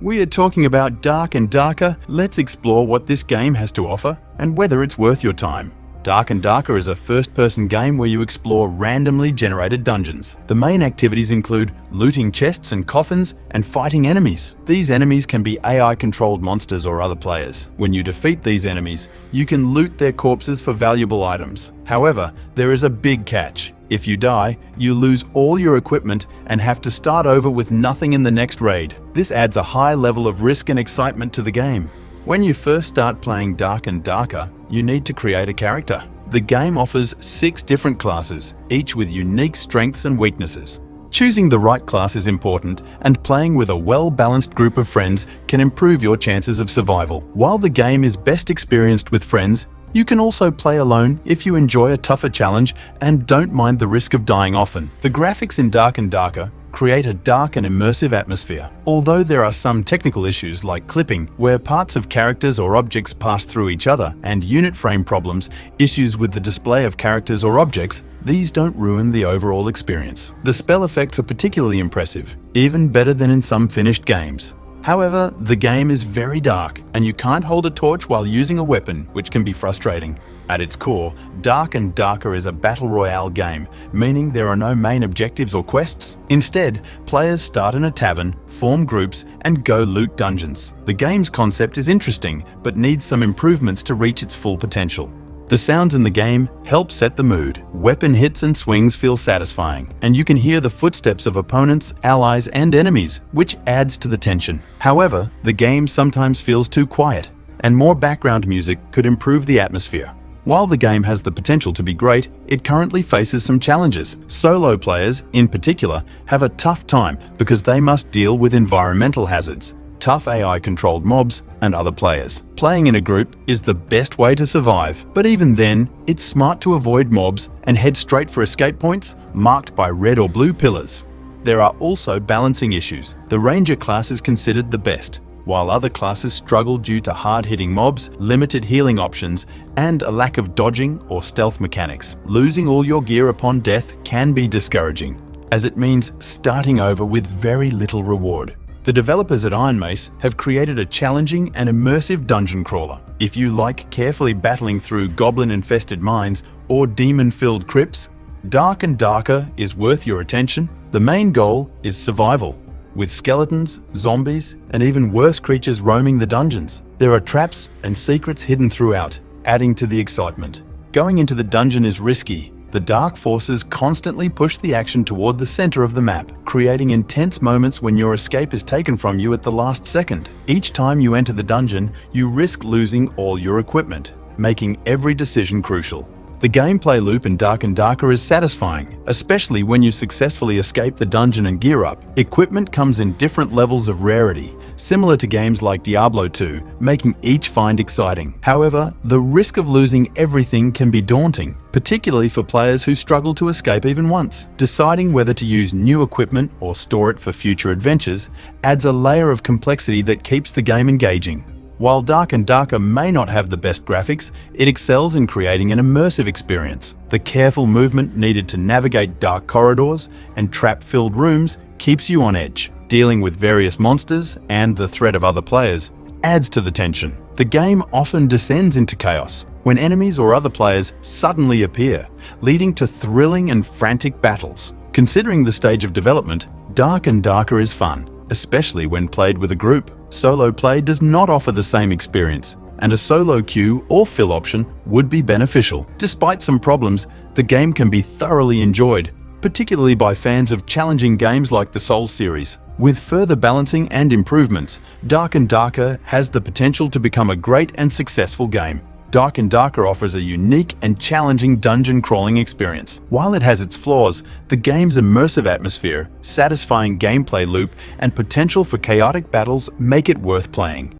We are talking about Dark and Darker. Let's explore what this game has to offer and whether it's worth your time. Dark and Darker is a first-person game where you explore randomly generated dungeons. The main activities include looting chests and coffins and fighting enemies. These enemies can be AI-controlled monsters or other players. When you defeat these enemies, you can loot their corpses for valuable items. However, there is a big catch. If you die, you lose all your equipment and have to start over with nothing in the next raid. This adds a high level of risk and excitement to the game. When you first start playing Dark and Darker, you need to create a character. The game offers 6 different classes, each with unique strengths and weaknesses. Choosing the right class is important, and playing with a well-balanced group of friends can improve your chances of survival. While the game is best experienced with friends, you can also play alone if you enjoy a tougher challenge and don't mind the risk of dying often. The graphics in Dark and Darker create a dark and immersive atmosphere. Although there are some technical issues like clipping, where parts of characters or objects pass through each other, and unit frame problems, issues with the display of characters or objects, these don't ruin the overall experience. The spell effects are particularly impressive, even better than in some finished games. However, the game is very dark, and you can't hold a torch while using a weapon, which can be frustrating. At its core, Dark and Darker is a battle royale game, meaning there are no main objectives or quests. Instead, players start in a tavern, form groups, and go loot dungeons. The game's concept is interesting, but needs some improvements to reach its full potential. The sounds in the game help set the mood. Weapon hits and swings feel satisfying, and you can hear the footsteps of opponents, allies, and enemies, which adds to the tension. However, the game sometimes feels too quiet, and more background music could improve the atmosphere. While the game has the potential to be great, it currently faces some challenges. Solo players, in particular, have a tough time because they must deal with environmental hazards, tough AI-controlled mobs, and other players. Playing in a group is the best way to survive, but even then, it's smart to avoid mobs and head straight for escape points marked by red or blue pillars. There are also balancing issues. The Ranger class is considered the best, while other classes struggle due to hard-hitting mobs, limited healing options, and a lack of dodging or stealth mechanics. Losing all your gear upon death can be discouraging, as it means starting over with very little reward. The developers at Iron Mace have created a challenging and immersive dungeon crawler. If you like carefully battling through goblin-infested mines or demon-filled crypts, Dark and Darker is worth your attention. The main goal is survival, with skeletons, zombies, and even worse creatures roaming the dungeons. There are traps and secrets hidden throughout, adding to the excitement. Going into the dungeon is risky. The dark forces constantly push the action toward the center of the map, creating intense moments when your escape is taken from you at the last second. Each time you enter the dungeon, you risk losing all your equipment, making every decision crucial. The gameplay loop in Dark and Darker is satisfying, especially when you successfully escape the dungeon and gear up. Equipment comes in different levels of rarity, similar to games like Diablo 2, making each find exciting. However, the risk of losing everything can be daunting, particularly for players who struggle to escape even once. Deciding whether to use new equipment or store it for future adventures adds a layer of complexity that keeps the game engaging. While Dark and Darker may not have the best graphics, it excels in creating an immersive experience. The careful movement needed to navigate dark corridors and trap-filled rooms keeps you on edge. Dealing with various monsters and the threat of other players adds to the tension. The game often descends into chaos when enemies or other players suddenly appear, leading to thrilling and frantic battles. Considering the stage of development, Dark and Darker is fun, especially when played with a group. Solo play does not offer the same experience, and a solo queue or fill option would be beneficial. Despite some problems, the game can be thoroughly enjoyed, particularly by fans of challenging games like the Souls series. With further balancing and improvements, Dark and Darker has the potential to become a great and successful game. Dark and Darker offers a unique and challenging dungeon crawling experience. While it has its flaws, the game's immersive atmosphere, satisfying gameplay loop, and potential for chaotic battles make it worth playing.